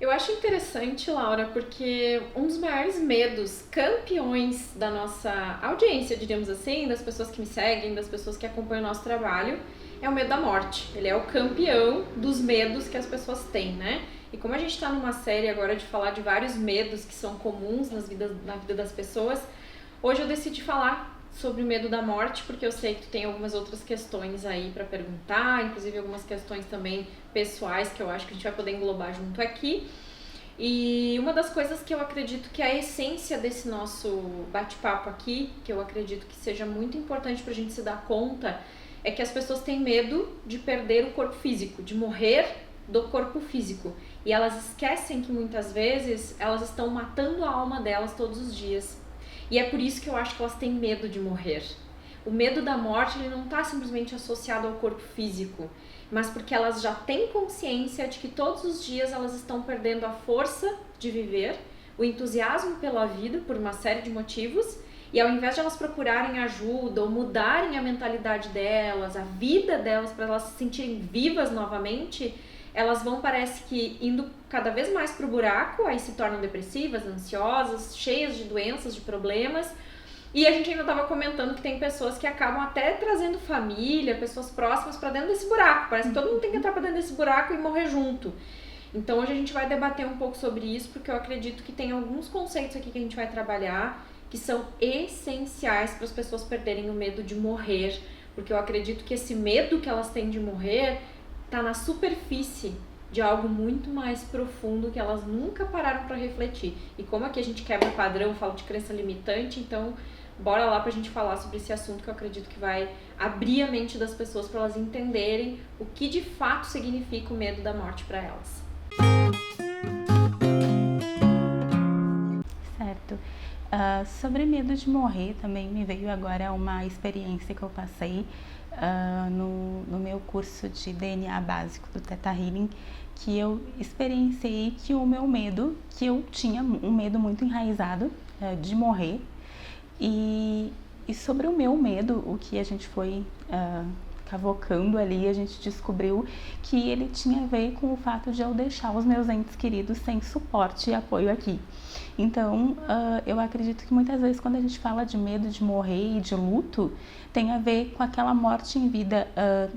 Eu acho interessante, Laura, porque um dos maiores medos, campeões da nossa audiência, diríamos assim, das pessoas que me seguem, das pessoas que acompanham o nosso trabalho, é o medo da morte. Ele é o campeão dos medos que as pessoas têm, né? E como a gente está numa série agora de falar de vários medos que são comuns na vida das pessoas, hoje eu decidi falar sobre o medo da morte, porque eu sei que tu tem algumas outras questões aí para perguntar, inclusive algumas questões também pessoais que eu acho que a gente vai poder englobar junto aqui. E uma das coisas que eu acredito que é a essência desse nosso bate-papo aqui, que eu acredito que seja muito importante pra gente se dar conta, é que as pessoas têm medo de perder o corpo físico, de morrer do corpo físico. E elas esquecem que muitas vezes elas estão matando a alma delas todos os dias. E é por isso que eu acho que elas têm medo de morrer. O medo da morte, ele não está simplesmente associado ao corpo físico, mas porque elas já têm consciência de que todos os dias elas estão perdendo a força de viver, o entusiasmo pela vida, por uma série de motivos, e ao invés de elas procurarem ajuda ou mudarem a mentalidade delas, a vida delas, para elas se sentirem vivas novamente, elas vão, parece que, indo cada vez mais pro buraco, aí se tornam depressivas, ansiosas, cheias de doenças, de problemas. E a gente ainda estava comentando que tem pessoas que acabam até trazendo família, pessoas próximas para dentro desse buraco. Parece que todo mundo tem que entrar para dentro desse buraco e morrer junto. Então hoje a gente vai debater um pouco sobre isso, porque eu acredito que tem alguns conceitos aqui que a gente vai trabalhar que são essenciais para as pessoas perderem o medo de morrer. Porque eu acredito que esse medo que elas têm de morrer tá na superfície de algo muito mais profundo que elas nunca pararam para refletir. E como aqui a gente quebra padrão, fala de crença limitante, então bora lá pra gente falar sobre esse assunto que eu acredito que vai abrir a mente das pessoas para elas entenderem o que de fato significa o medo da morte para elas. Certo. Sobre medo de morrer, também me veio agora uma experiência que eu passei no meu curso de DNA básico do Theta Healing, que eu experienciei que o meu medo, que eu tinha um medo muito enraizado de morrer, e sobre o meu medo, o que a gente foi cavocando ali, a gente descobriu que ele tinha a ver com o fato de eu deixar os meus entes queridos sem suporte e apoio aqui. Então, eu acredito que muitas vezes quando a gente fala de medo de morrer e de luto, tem a ver com aquela morte em vida,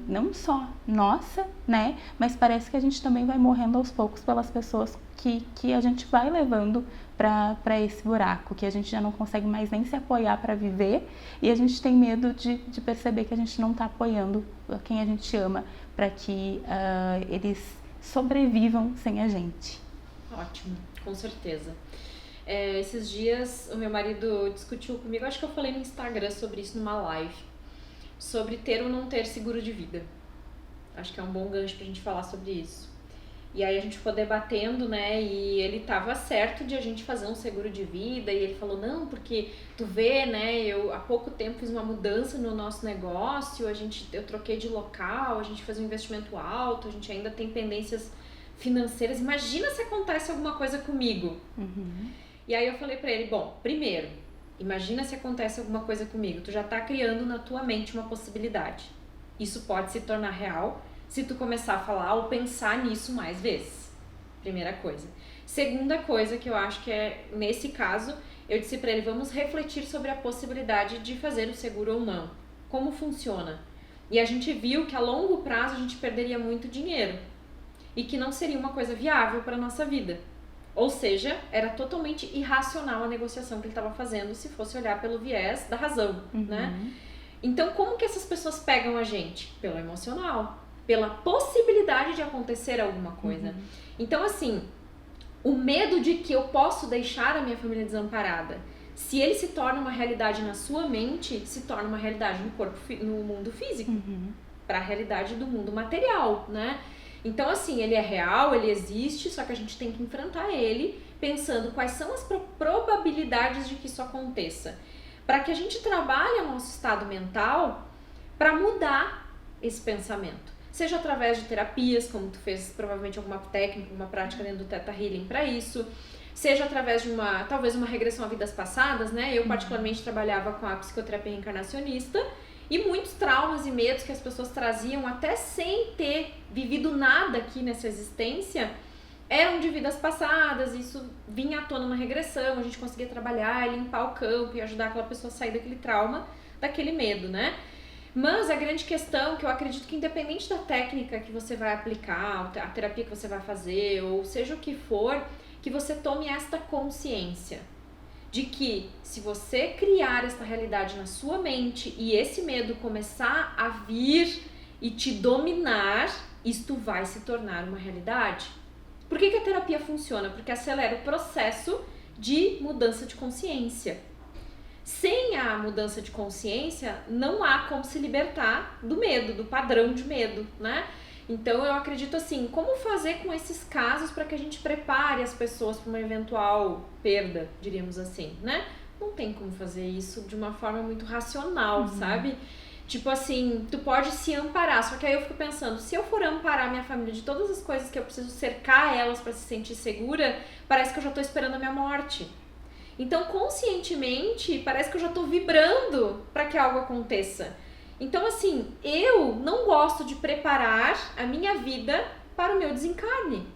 não só nossa, né? Mas parece que a gente também vai morrendo aos poucos pelas pessoas que a gente vai levando para esse buraco, que a gente já não consegue mais nem se apoiar para viver, e a gente tem medo de perceber que a gente não está apoiando quem a gente ama para que eles sobrevivam sem a gente. Ótimo, com certeza. Esses dias o meu marido discutiu comigo, acho que eu falei no Instagram sobre isso numa live, sobre ter ou não ter seguro de vida. Acho que é um bom gancho pra gente falar sobre isso. E aí a gente ficou debatendo, né, e ele tava certo de a gente fazer um seguro de vida, e ele falou, não, porque tu vê, né, eu há pouco tempo fiz uma mudança no nosso negócio, eu troquei de local, a gente fez um investimento alto, a gente ainda tem pendências financeiras, imagina se acontece alguma coisa comigo. Uhum. E aí eu falei pra ele, bom, primeiro, imagina se acontece alguma coisa comigo, tu já tá criando na tua mente uma possibilidade. Isso pode se tornar real se tu começar a falar ou pensar nisso mais vezes. Primeira coisa. Segunda coisa que eu acho que é, nesse caso, eu disse pra ele, vamos refletir sobre a possibilidade de fazer o seguro ou não. Como funciona? E a gente viu que a longo prazo a gente perderia muito dinheiro e que não seria uma coisa viável para nossa vida. Ou seja, era totalmente irracional a negociação que ele estava fazendo se fosse olhar pelo viés da razão, né? Então, como que essas pessoas pegam a gente? Pelo emocional, pela possibilidade de acontecer alguma coisa. Então, assim, o medo de que eu posso deixar a minha família desamparada, se ele se torna uma realidade na sua mente, se torna uma realidade no mundo físico, para a realidade do mundo material, né? Então, assim, ele é real, ele existe, só que a gente tem que enfrentar ele pensando quais são as probabilidades de que isso aconteça. Para que a gente trabalhe o nosso estado mental para mudar esse pensamento. Seja através de terapias, como tu fez provavelmente alguma técnica, uma prática dentro do Theta Healing para isso. Seja através de talvez uma regressão a vidas passadas, né? Eu particularmente trabalhava com a psicoterapia reencarnacionista. E muitos traumas e medos que as pessoas traziam até sem ter vivido nada aqui nessa existência, eram de vidas passadas, isso vinha à tona na regressão, a gente conseguia trabalhar, limpar o campo e ajudar aquela pessoa a sair daquele trauma, daquele medo, né? Mas a grande questão, que eu acredito que independente da técnica que você vai aplicar, a terapia que você vai fazer, ou seja o que for, que você tome esta consciência de que se você criar esta realidade na sua mente e esse medo começar a vir e te dominar, isto vai se tornar uma realidade. Por que a terapia funciona? Porque acelera o processo de mudança de consciência. Sem a mudança de consciência, não há como se libertar do medo, do padrão de medo, né? Então eu acredito assim, como fazer com esses casos para que a gente prepare as pessoas para uma eventual perda, diríamos assim, né? Não tem como fazer isso de uma forma muito racional, sabe? Tipo assim, tu pode se amparar, só que aí eu fico pensando, se eu for amparar minha família de todas as coisas que eu preciso cercar elas para se sentir segura, parece que eu já tô esperando a minha morte. Então, conscientemente, parece que eu já tô vibrando para que algo aconteça. Então, assim, eu não gosto de preparar a minha vida para o meu desencarne.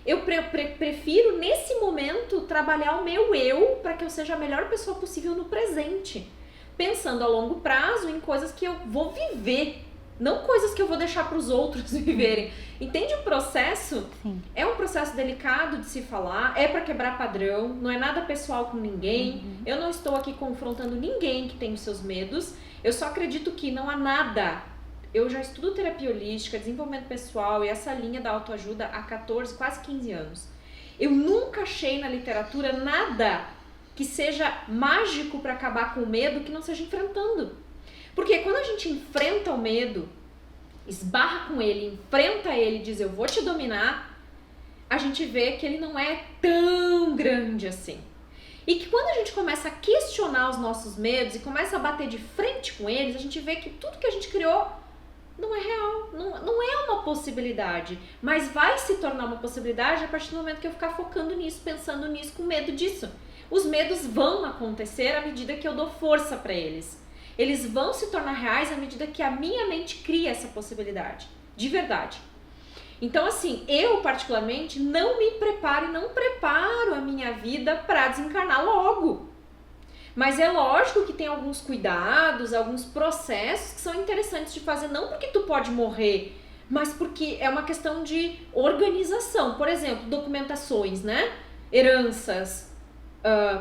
Eu prefiro, nesse momento, trabalhar o meu eu para que eu seja a melhor pessoa possível no presente. Pensando a longo prazo em coisas que eu vou viver, não coisas que eu vou deixar para os outros viverem. Entende o processo? Sim. É um processo delicado de se falar, é para quebrar padrão, não é nada pessoal com ninguém. Eu não estou aqui confrontando ninguém que tem os seus medos. Eu só acredito que não há nada. Eu já estudo terapia holística, desenvolvimento pessoal e essa linha da autoajuda há 14, quase 15 anos. Eu nunca achei na literatura nada que seja mágico para acabar com o medo que não seja enfrentando. Porque quando a gente enfrenta o medo, esbarra com ele, enfrenta ele e diz eu vou te dominar, a gente vê que ele não é tão grande assim. E que quando a gente começa a questionar os nossos medos e começa a bater de frente com eles, a gente vê que tudo que a gente criou não é real, não é uma possibilidade, mas vai se tornar uma possibilidade a partir do momento que eu ficar focando nisso, pensando nisso, com medo disso. Os medos vão acontecer à medida que eu dou força para eles. Eles vão se tornar reais à medida que a minha mente cria essa possibilidade, de verdade. Então, assim, eu particularmente não me preparo e não preparo a minha vida para desencarnar logo. Mas é lógico que tem alguns cuidados, alguns processos que são interessantes de fazer, não porque tu pode morrer, mas porque é uma questão de organização. Por exemplo, documentações, né? Heranças,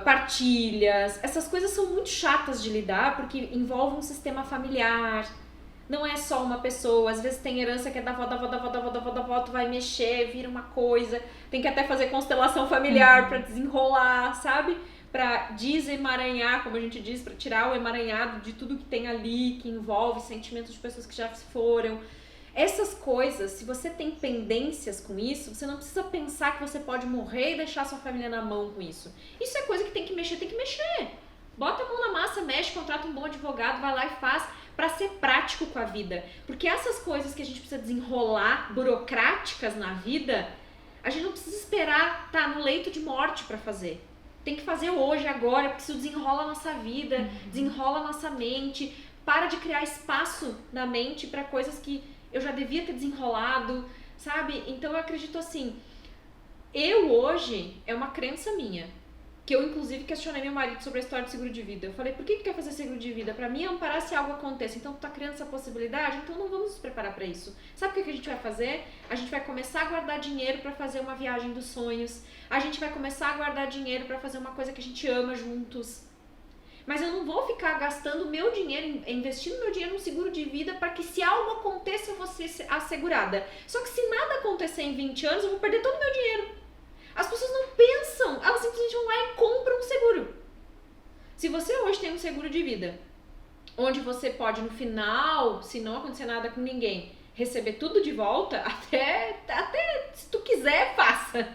partilhas, essas coisas são muito chatas de lidar porque envolvem um sistema familiar. Não é só uma pessoa, às vezes tem herança que é da avó, da avó, da avó, da avó, da avó, da avó, tu vai mexer, vira uma coisa, tem que até fazer constelação familiar pra desenrolar, sabe? Pra desemaranhar, como a gente diz, pra tirar o emaranhado de tudo que tem ali, que envolve sentimentos de pessoas que já se foram. Essas coisas, se você tem pendências com isso, você não precisa pensar que você pode morrer e deixar sua família na mão com isso. Isso é coisa que tem que mexer, tem que mexer. Bota a mão na massa, mexe, contrata um bom advogado, vai lá e faz, para ser prático com a vida. Porque essas coisas que a gente precisa desenrolar, burocráticas na vida, a gente não precisa esperar estar no leito de morte para fazer. Tem que fazer hoje, agora, porque isso desenrola a nossa vida, desenrola a nossa mente, para de criar espaço na mente para coisas que eu já devia ter desenrolado, sabe? Então eu acredito assim, eu hoje, é uma crença minha, que eu inclusive questionei meu marido sobre a história do seguro de vida. Eu falei, por que quer fazer seguro de vida? Pra mim amparar se algo aconteça. Então tu tá criando essa possibilidade, então não vamos nos preparar pra isso. Sabe o que a gente vai fazer? A gente vai começar a guardar dinheiro pra fazer uma viagem dos sonhos. A gente vai começar a guardar dinheiro pra fazer uma coisa que a gente ama juntos. Mas eu não vou ficar gastando meu dinheiro, investindo meu dinheiro no seguro de vida para que se algo aconteça eu vou ser assegurada. Só que se nada acontecer em 20 anos, eu vou perder todo o meu dinheiro. As pessoas não pensam, elas simplesmente vão lá e compram um seguro. Se você hoje tem um seguro de vida, onde você pode no final, se não acontecer nada com ninguém, receber tudo de volta, até se tu quiser, faça.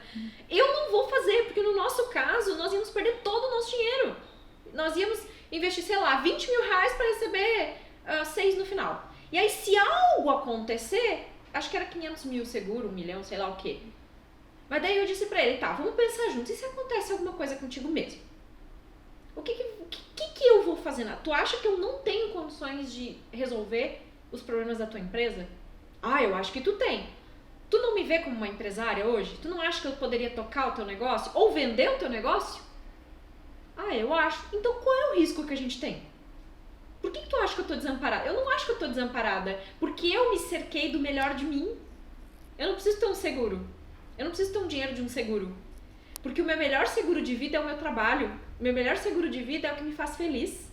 Eu não vou fazer, porque no nosso caso, nós íamos perder todo o nosso dinheiro. Nós íamos investir, sei lá, 20 mil reais para receber 6 no final. E aí, se algo acontecer, acho que era 500 mil seguro, 1 milhão, sei lá o quê. Mas daí eu disse pra ele, tá, vamos pensar juntos, e se acontece alguma coisa contigo mesmo? O que eu vou fazer? Tu acha que eu não tenho condições de resolver os problemas da tua empresa? Ah, eu acho que tu tem. Tu não me vê como uma empresária hoje? Tu não acha que eu poderia tocar o teu negócio? Ou vender o teu negócio? Ah, eu acho. Então qual é o risco que a gente tem? Por que tu acha que eu tô desamparada? Eu não acho que eu tô desamparada, porque eu me cerquei do melhor de mim. Eu não preciso ter um seguro. Eu não preciso ter um dinheiro de um seguro. Porque o meu melhor seguro de vida é o meu trabalho. O meu melhor seguro de vida é o que me faz feliz.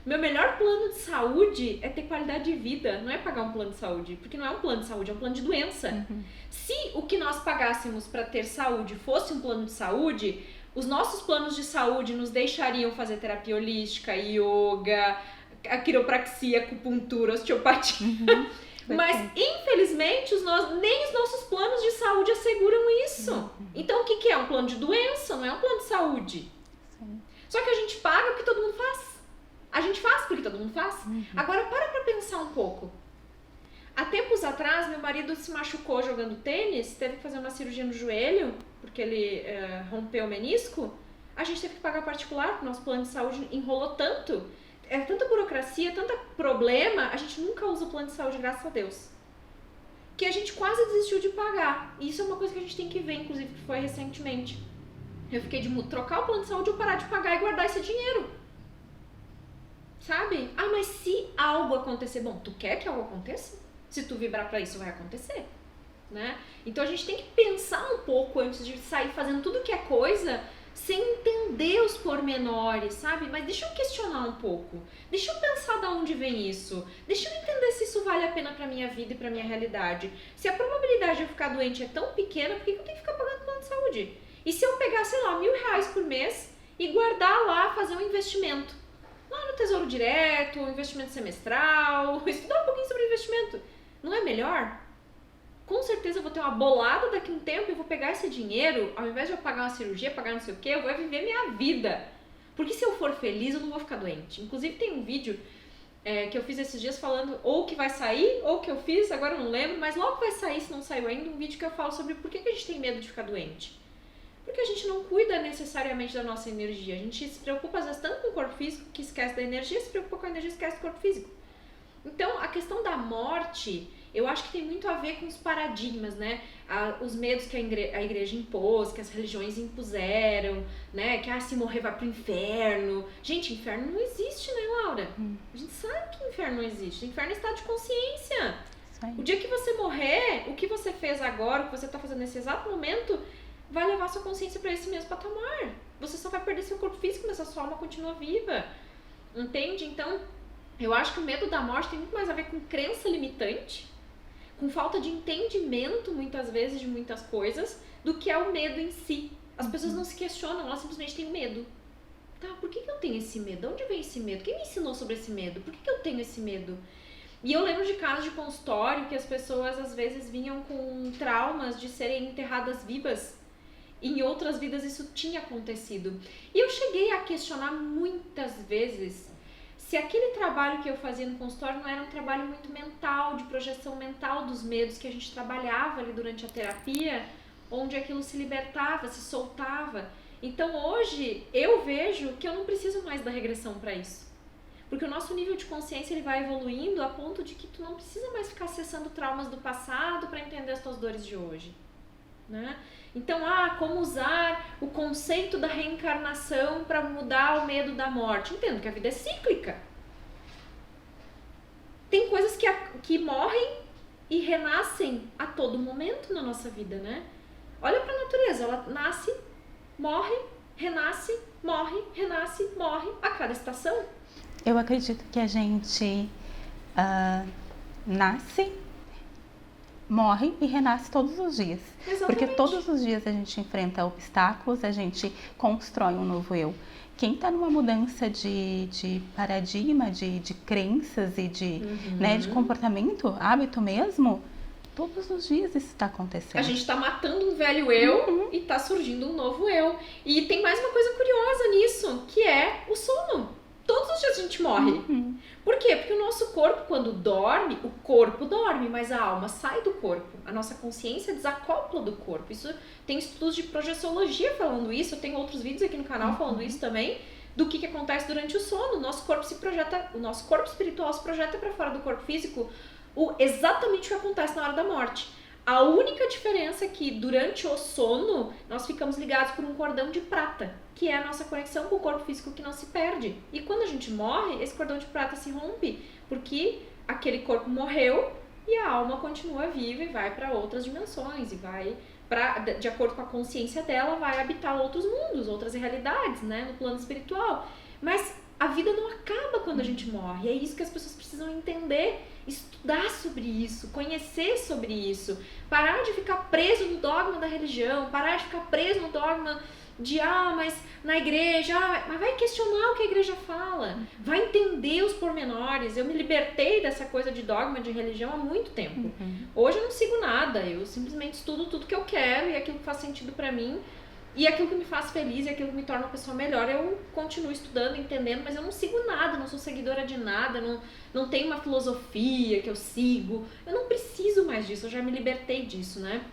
O meu melhor plano de saúde é ter qualidade de vida, não é pagar um plano de saúde, porque não é um plano de saúde, é um plano de doença. Se o que nós pagássemos para ter saúde fosse um plano de saúde, os nossos planos de saúde nos deixariam fazer terapia holística, yoga, a quiropraxia, acupuntura, osteopatia. Mas, infelizmente, nem os nossos planos de saúde asseguram isso. Então, o que é? Um plano de doença, não é um plano de saúde. Sim. Só que a gente paga porque todo mundo faz. A gente faz porque todo mundo faz. Agora, para pensar um pouco. Há tempos atrás, meu marido se machucou jogando tênis, teve que fazer uma cirurgia no joelho, porque ele rompeu o menisco. A gente teve que pagar particular, porque o nosso plano de saúde enrolou tanto. É tanta burocracia, tanto problema, a gente nunca usa o plano de saúde, graças a Deus. Que a gente quase desistiu de pagar. E isso é uma coisa que a gente tem que ver, inclusive, que foi recentemente. Eu fiquei de trocar o plano de saúde ou parar de pagar e guardar esse dinheiro. Sabe? Ah, mas se algo acontecer... Bom, tu quer que algo aconteça? Se tu vibrar pra isso, vai acontecer. Né? Então a gente tem que pensar um pouco antes de sair fazendo tudo que é coisa... sem entender os pormenores, sabe? Mas deixa eu questionar um pouco. Deixa eu pensar de onde vem isso. Deixa eu entender se isso vale a pena pra minha vida e pra minha realidade. Se a probabilidade de eu ficar doente é tão pequena, por que eu tenho que ficar pagando plano de saúde? E se eu pegar, sei lá, R$1.000 por mês e guardar lá, fazer um investimento? Lá no Tesouro Direto, um investimento semestral, estudar um pouquinho sobre investimento. Não é melhor? Com certeza eu vou ter uma bolada daqui a um tempo e vou pegar esse dinheiro, ao invés de eu pagar uma cirurgia, pagar não sei o que, eu vou viver minha vida. Porque se eu for feliz, eu não vou ficar doente. Inclusive tem um vídeo que eu fiz esses dias falando ou que vai sair, ou que eu fiz, agora eu não lembro, mas logo vai sair, se não saiu ainda, um vídeo que eu falo sobre por que a gente tem medo de ficar doente. Porque a gente não cuida necessariamente da nossa energia. A gente se preocupa às vezes tanto com o corpo físico que esquece da energia, se preocupa com a energia e esquece do corpo físico. Então a questão da morte... eu acho que tem muito a ver com os paradigmas, né? Os medos que a igreja impôs, que as religiões impuseram, né? Que se morrer vai pro inferno. Gente, inferno não existe, né, Laura? A gente sabe que inferno não existe. Inferno é estado de consciência. O dia que você morrer, o que você fez agora, o que você tá fazendo nesse exato momento, vai levar sua consciência para esse mesmo patamar. Você só vai perder seu corpo físico, mas a sua alma continua viva. Entende? Então, eu acho que o medo da morte tem muito mais a ver com crença limitante, com falta de entendimento, muitas vezes, de muitas coisas, do que é o medo em si. As pessoas não se questionam, elas simplesmente têm medo. Tá, por que eu tenho esse medo? De onde vem esse medo? Quem me ensinou sobre esse medo? Por que eu tenho esse medo? E eu lembro de casos de consultório que as pessoas, às vezes, vinham com traumas de serem enterradas vivas. E em outras vidas isso tinha acontecido. E eu cheguei a questionar muitas vezes se aquele trabalho que eu fazia no consultório não era um trabalho muito mental, de projeção mental dos medos que a gente trabalhava ali durante a terapia, onde aquilo se libertava, se soltava. Então hoje eu vejo que eu não preciso mais da regressão para isso. Porque o nosso nível de consciência ele vai evoluindo a ponto de que tu não precisa mais ficar acessando traumas do passado para entender as tuas dores de hoje. Né? Então, como usar o conceito da reencarnação para mudar o medo da morte? Entendo que a vida é cíclica. Tem coisas que morrem e renascem a todo momento na nossa vida, né? Olha para a natureza, ela nasce, morre, renasce, morre, renasce, morre a cada estação. Eu acredito que a gente nasce, morre e renasce todos os dias. Exatamente. Porque todos os dias a gente enfrenta obstáculos, a gente constrói um novo eu. Quem está numa mudança de paradigma, de crenças e de comportamento, hábito mesmo, todos os dias isso está acontecendo. A gente está matando um velho eu e está surgindo um novo eu. E tem mais uma coisa curiosa nisso, que é o sono. Todos os dias a gente morre. Por quê? Porque o nosso corpo, quando dorme, o corpo dorme, mas a alma sai do corpo. A nossa consciência desacopla do corpo. Isso tem estudos de projeciologia falando isso. Eu tenho outros vídeos aqui no canal falando isso também, do que acontece durante o sono. O nosso corpo se projeta, o nosso corpo espiritual se projeta para fora do corpo físico, exatamente o que acontece na hora da morte. A única diferença é que durante o sono nós ficamos ligados por um cordão de prata, que é a nossa conexão com o corpo físico que não se perde. E quando a gente morre, esse cordão de prata se rompe, porque aquele corpo morreu e a alma continua viva e vai para outras dimensões e vai, de acordo com a consciência dela, vai habitar outros mundos, outras realidades, né, no plano espiritual. Mas a vida não acaba quando a gente morre. É isso que as pessoas precisam entender, estudar sobre isso, conhecer sobre isso, parar de ficar preso no dogma da religião, parar de ficar preso no dogma de, mas na igreja, mas vai questionar o que a igreja fala, vai entender os pormenores. Eu me libertei dessa coisa de dogma de religião há muito tempo. Hoje eu não sigo nada, eu simplesmente estudo tudo que eu quero e aquilo que faz sentido pra mim. E aquilo que me faz feliz e aquilo que me torna uma pessoa melhor, eu continuo estudando, entendendo, mas eu não sigo nada, não sou seguidora de nada, não tenho uma filosofia que eu sigo. Eu não preciso mais disso, eu já me libertei disso, né?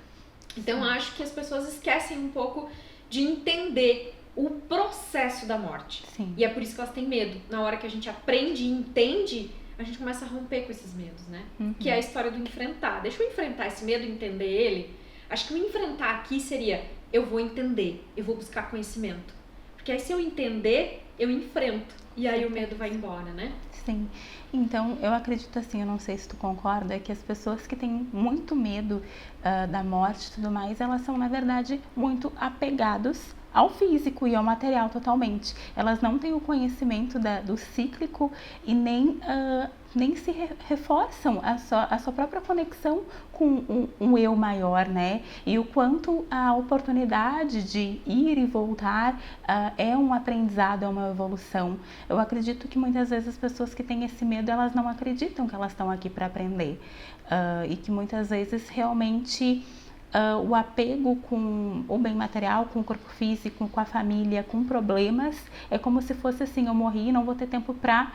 Então acho que as pessoas esquecem um pouco de entender o processo da morte. Sim. E é por isso que elas têm medo. Na hora que a gente aprende e entende, a gente começa a romper com esses medos, né? Que é a história do enfrentar. Deixa eu enfrentar esse medo e entender ele. Acho que o enfrentar aqui seria... eu vou entender, eu vou buscar conhecimento. Porque aí se eu entender, eu enfrento. E aí o medo vai embora, né? Sim. Então, eu acredito assim, eu não sei se tu concorda, que as pessoas que têm muito medo da morte e tudo mais, elas são, na verdade, muito apegados ao físico e ao material totalmente. Elas não têm o conhecimento do cíclico e nem se reforçam a sua própria conexão com um eu maior, né? E o quanto a oportunidade de ir e voltar é um aprendizado, é uma evolução. Eu acredito que muitas vezes as pessoas que têm esse medo, elas não acreditam que elas estão aqui para aprender. E que muitas vezes realmente... o apego com o bem material, com o corpo físico, com a família, com problemas, é como se fosse assim, eu morri e não vou ter tempo para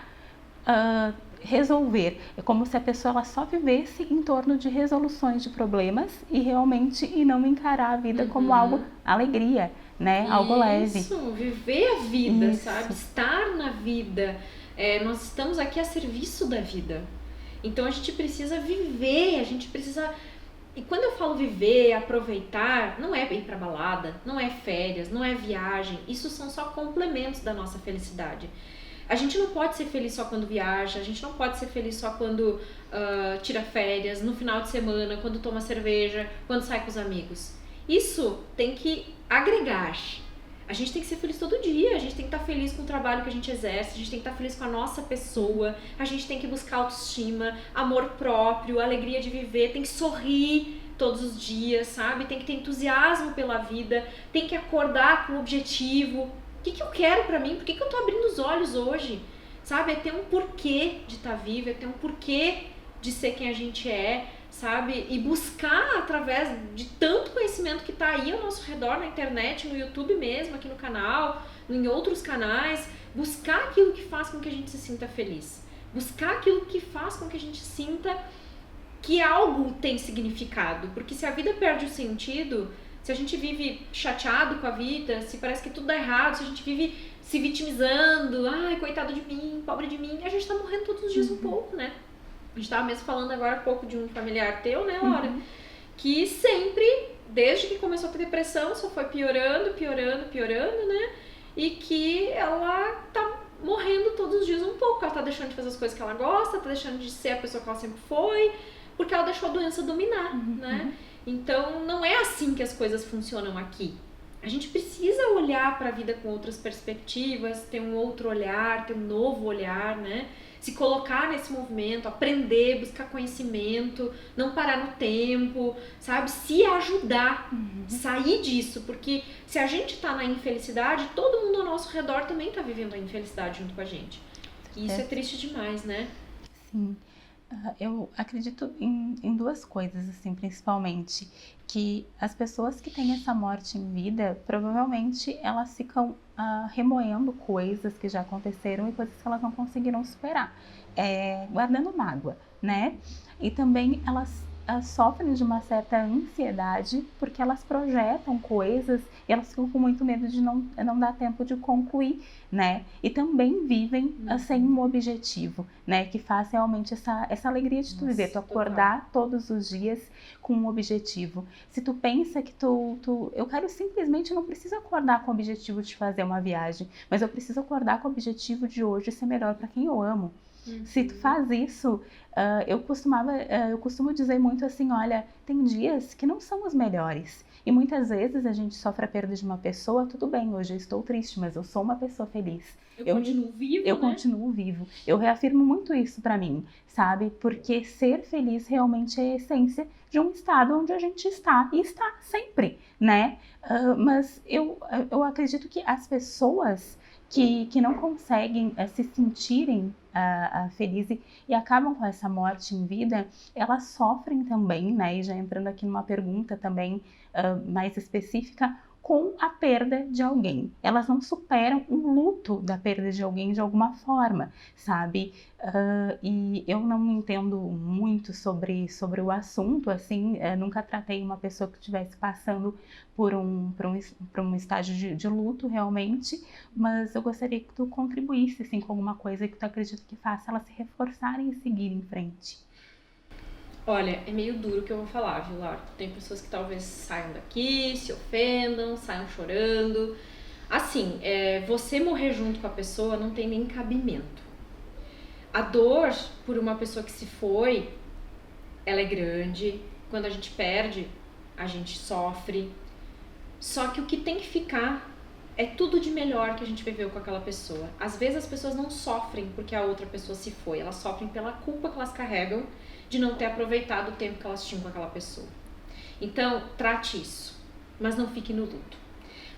resolver. É como se a pessoa ela só vivesse em torno de resoluções de problemas e não encarar a vida como algo, alegria, né? Algo leve. Isso, viver a vida, Isso. sabe? Estar na vida. Nós estamos aqui a serviço da vida. Então a gente precisa viver, a gente precisa... E quando eu falo viver, aproveitar, não é ir pra balada, não é férias, não é viagem. Isso são só complementos da nossa felicidade. A gente não pode ser feliz só quando viaja, a gente não pode ser feliz só quando tira férias, no final de semana, quando toma cerveja, quando sai com os amigos. Isso tem que agregar. A gente tem que ser feliz todo dia, a gente tem que estar feliz com o trabalho que a gente exerce, a gente tem que estar feliz com a nossa pessoa, a gente tem que buscar autoestima, amor próprio, alegria de viver, tem que sorrir todos os dias, sabe? Tem que ter entusiasmo pela vida, tem que acordar com um objetivo. O que eu quero pra mim? Por que eu tô abrindo os olhos hoje? Sabe? É ter um porquê de estar vivo, é ter um porquê de ser quem a gente é, sabe? E buscar através de tanto conhecimento que tá aí ao nosso redor, na internet, no YouTube mesmo, aqui no canal, em outros canais, buscar aquilo que faz com que a gente se sinta feliz. Buscar aquilo que faz com que a gente sinta que algo tem significado. Porque se a vida perde o sentido, se a gente vive chateado com a vida, se parece que tudo dá errado, se a gente vive se vitimizando, ai, coitado de mim, pobre de mim, a gente tá morrendo todos os dias um pouco, né? A gente tava mesmo falando agora há pouco de um familiar teu, né, Laura? Que sempre, desde que começou a ter depressão, só foi piorando, né? E que ela tá morrendo todos os dias um pouco. Ela tá deixando de fazer as coisas que ela gosta, tá deixando de ser a pessoa que ela sempre foi, porque ela deixou a doença dominar, né? Então, não é assim que as coisas funcionam aqui. A gente precisa olhar para a vida com outras perspectivas, ter um outro olhar, ter um novo olhar, né? Se colocar nesse movimento, aprender, buscar conhecimento, não parar no tempo, sabe? Se ajudar, sair disso, porque se a gente tá na infelicidade, todo mundo ao nosso redor também tá vivendo a infelicidade junto com a gente. E isso é triste demais, né? Sim. Eu acredito em duas coisas, assim, principalmente, que as pessoas que têm essa morte em vida, provavelmente elas ficam remoendo coisas que já aconteceram e coisas que elas não conseguiram superar, guardando mágoa, né? E também elas sofrem de uma certa ansiedade porque elas projetam coisas e elas ficam com muito medo de não dar tempo de concluir, né? E também vivem sem um objetivo, né? Que faz realmente essa alegria de tu viver, tu acordar todos os dias com um objetivo. Se tu pensa que eu quero simplesmente, não preciso acordar com o objetivo de fazer uma viagem, mas eu preciso acordar com o objetivo de hoje ser melhor para quem eu amo. Se tu faz isso, eu costumo dizer muito assim, olha, tem dias que não são os melhores. E muitas vezes a gente sofre a perda de uma pessoa, tudo bem, hoje eu estou triste, mas eu sou uma pessoa feliz. Eu continuo vivo, Eu né? continuo vivo. Eu reafirmo muito isso pra mim, sabe? Porque ser feliz realmente é a essência de um estado onde a gente está, e está sempre, né? Mas eu acredito que as pessoas que não conseguem se sentirem felizes e acabam com essa morte em vida, elas sofrem também, né? E já entrando aqui numa pergunta também mais específica, com a perda de alguém. Elas não superam o luto da perda de alguém de alguma forma, sabe? E eu não entendo muito sobre o assunto, assim, nunca tratei uma pessoa que estivesse passando por um estágio de luto realmente, mas eu gostaria que tu contribuísse assim, com alguma coisa que tu acredita que faça elas se reforçarem e seguir em frente. Olha, é meio duro o que eu vou falar, viu, Laura? Tem pessoas que talvez saiam daqui, se ofendam, saiam chorando. Assim, você morrer junto com a pessoa não tem nem cabimento. A dor por uma pessoa que se foi, ela é grande. Quando a gente perde, a gente sofre. Só que o que tem que ficar é tudo de melhor que a gente viveu com aquela pessoa. Às vezes as pessoas não sofrem porque a outra pessoa se foi, elas sofrem pela culpa que elas carregam de não ter aproveitado o tempo que elas tinham com aquela pessoa. Então, trate isso, mas não fique no luto.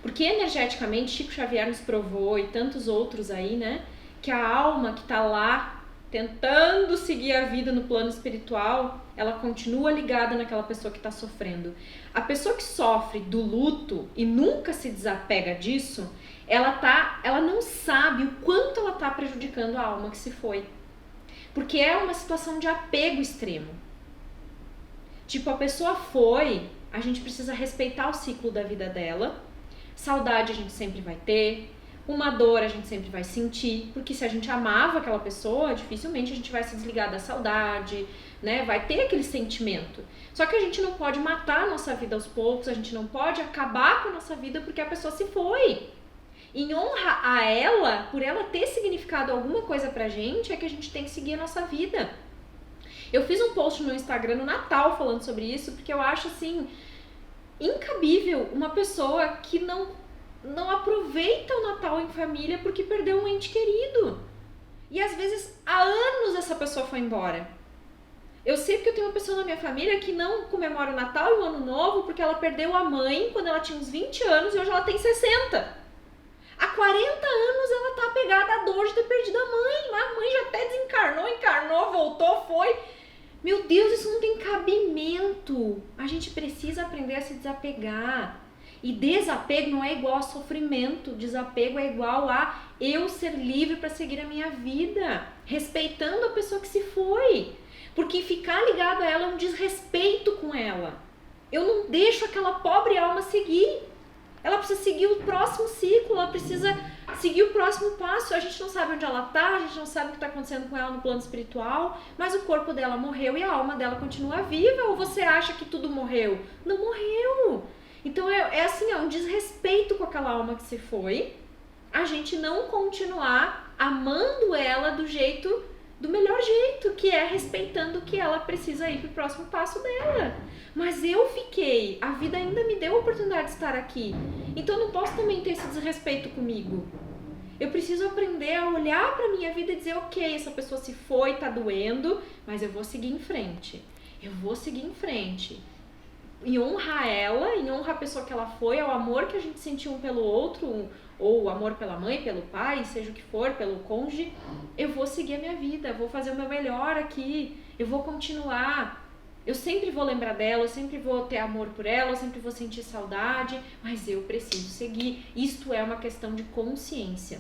Porque energeticamente, Chico Xavier nos provou e tantos outros aí, né, que a alma que tá lá tentando seguir a vida no plano espiritual, ela continua ligada naquela pessoa que tá sofrendo. A pessoa que sofre do luto e nunca se desapega disso, ela não sabe o quanto ela tá prejudicando a alma que se foi. Porque é uma situação de apego extremo. Tipo, a pessoa foi, a gente precisa respeitar o ciclo da vida dela. Saudade a gente sempre vai ter, uma dor a gente sempre vai sentir, porque se a gente amava aquela pessoa, dificilmente a gente vai se desligar da saudade, né? Vai ter aquele sentimento. Só que a gente não pode matar a nossa vida aos poucos, a gente não pode acabar com a nossa vida porque a pessoa se foi. Em honra a ela, por ela ter significado alguma coisa pra gente, é que a gente tem que seguir a nossa vida. Eu fiz um post no Instagram no Natal falando sobre isso, porque eu acho assim incabível uma pessoa que não aproveita o Natal em família porque perdeu um ente querido. E às vezes há anos essa pessoa foi embora. Eu sei porque eu tenho uma pessoa na minha família que não comemora o Natal e o Ano Novo porque ela perdeu a mãe quando ela tinha uns 20 anos e hoje ela tem 60. Há 40 anos ela tá apegada à dor de ter perdido a mãe já até desencarnou, encarnou, voltou, foi. Meu Deus, isso não tem cabimento. A gente precisa aprender a se desapegar. E desapego não é igual a sofrimento. Desapego é igual a eu ser livre para seguir a minha vida, respeitando a pessoa que se foi. Porque ficar ligado a ela é um desrespeito com ela. Eu não deixo aquela pobre alma seguir. Ela precisa seguir o próximo ciclo, ela precisa seguir o próximo passo. A gente não sabe onde ela tá, a gente não sabe o que está acontecendo com ela no plano espiritual, mas o corpo dela morreu e a alma dela continua viva. Ou você acha que tudo morreu? Não morreu. Então é assim, é um desrespeito com aquela alma que se foi, a gente não continuar amando ela do melhor jeito, que é respeitando que ela precisa ir pro próximo passo dela. Mas eu fiquei, a vida ainda me deu a oportunidade de estar aqui, então eu não posso também ter esse desrespeito comigo. Eu preciso aprender a olhar pra minha vida e dizer, ok, essa pessoa se foi, tá doendo, mas eu vou seguir em frente. Eu vou seguir em frente. Em honra a ela, em honra a pessoa que ela foi, ao amor que a gente sentiu um pelo outro, ou o amor pela mãe, pelo pai, seja o que for, pelo cônjuge, eu vou seguir a minha vida, eu vou fazer o meu melhor aqui, eu vou continuar. Eu sempre vou lembrar dela, eu sempre vou ter amor por ela, eu sempre vou sentir saudade, mas eu preciso seguir. Isto é uma questão de consciência.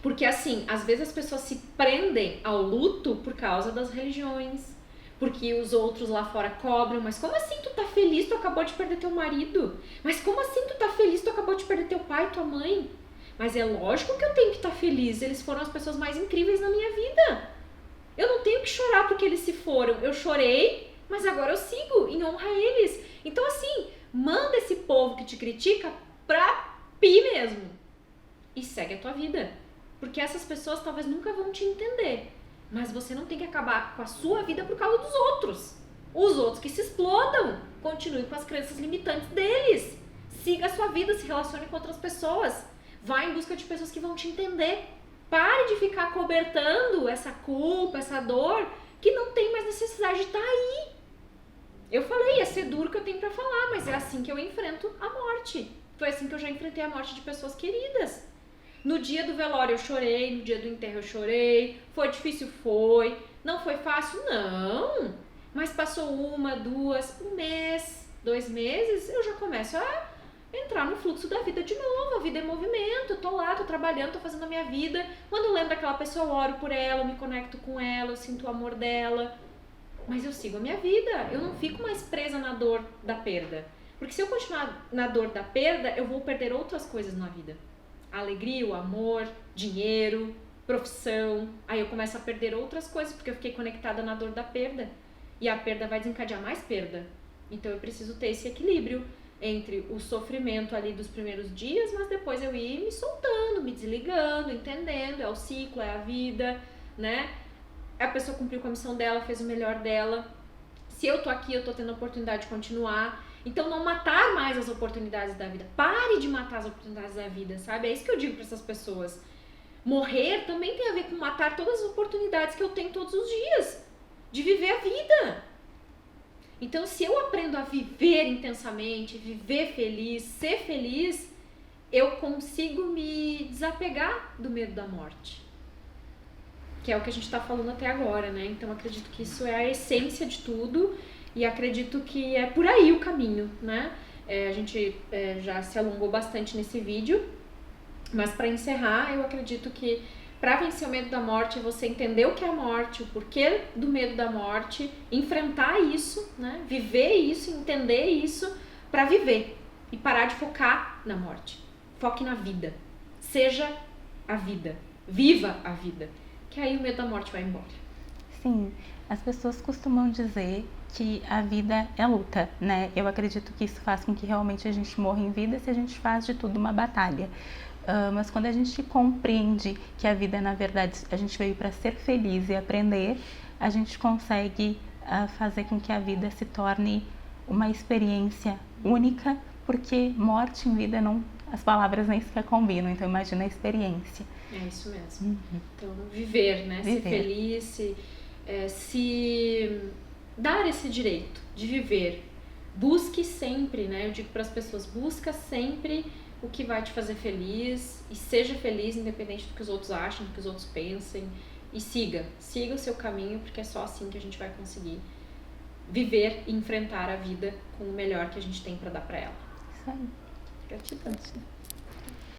Porque assim, às vezes as pessoas se prendem ao luto por causa das religiões, porque os outros lá fora cobram. Mas como assim tu tá feliz, tu acabou de perder teu marido? Mas como assim tu tá feliz, tu acabou de perder teu pai, tua mãe? Mas é lógico que eu tenho que estar feliz, eles foram as pessoas mais incríveis na minha vida. Eu não tenho que chorar porque eles se foram. Eu chorei, mas agora eu sigo em honra a eles. Então assim, manda esse povo que te critica pra pi mesmo. E segue a tua vida. Porque essas pessoas talvez nunca vão te entender. Mas você não tem que acabar com a sua vida por causa dos outros. Os outros que se explodam. Continue com as crenças limitantes deles. Siga a sua vida, se relacione com outras pessoas. Vá em busca de pessoas que vão te entender. Pare de ficar cobertando essa culpa, essa dor, que não tem mais necessidade de estar aí. Eu falei, ia ser duro que eu tenho pra falar, mas é assim que eu enfrento a morte. Foi assim que eu já enfrentei a morte de pessoas queridas. No dia do velório eu chorei, no dia do enterro eu chorei. Foi difícil? Foi. Não foi fácil? Não. Mas passou 1, 2, 1 mês, 2 meses, eu já começo a entrar no fluxo da vida de novo. A vida é movimento, eu tô lá, tô trabalhando, tô fazendo a minha vida. Quando eu lembro daquela pessoa, eu oro por ela, eu me conecto com ela, eu sinto o amor dela. Mas eu sigo a minha vida, eu não fico mais presa na dor da perda. Porque se eu continuar na dor da perda, eu vou perder outras coisas na vida. A alegria, o amor, dinheiro, profissão. Aí eu começo a perder outras coisas, porque eu fiquei conectada na dor da perda. E a perda vai desencadear mais perda. Então eu preciso ter esse equilíbrio entre o sofrimento ali dos primeiros dias, mas depois eu ir me soltando, me desligando, entendendo, é o ciclo, é a vida, né? A pessoa cumpriu com a missão dela, fez o melhor dela. Se eu tô aqui, eu tô tendo a oportunidade de continuar. Então não matar mais as oportunidades da vida. Pare de matar as oportunidades da vida, sabe? É isso que eu digo para essas pessoas. Morrer também tem a ver com matar todas as oportunidades que eu tenho todos os dias. De viver a vida. Então, se eu aprendo a viver intensamente, viver feliz, ser feliz, eu consigo me desapegar do medo da morte. Que é o que a gente está falando até agora, né? Então, acredito que isso é a essência de tudo e acredito que é por aí o caminho, né? A gente já se alongou bastante nesse vídeo, mas para encerrar, eu acredito que para vencer o medo da morte é você entender o que é a morte, o porquê do medo da morte, enfrentar isso, né? Viver isso, entender isso para viver e parar de focar na morte. Foque na vida. Seja a vida. Viva a vida. Que aí o medo da morte vai embora. Sim, as pessoas costumam dizer que a vida é luta, né? Eu acredito que isso faz com que realmente a gente morra em vida se a gente faz de tudo uma batalha. Mas quando a gente compreende que a vida, na verdade, a gente veio para ser feliz e aprender, a gente consegue fazer com que a vida se torne uma experiência única, porque morte em vida, não, as palavras nem sequer combinam, então imagina a experiência. É isso mesmo. Então, viver, né? Viver. Ser feliz, se dar esse direito de viver. Busque sempre, né? Eu digo para as pessoas, busca sempre o que vai te fazer feliz e seja feliz independente do que os outros acham, do que os outros pensem e siga o seu caminho, porque é só assim que a gente vai conseguir viver e enfrentar a vida com o melhor que a gente tem para dar para ela. Isso aí. Gratidão.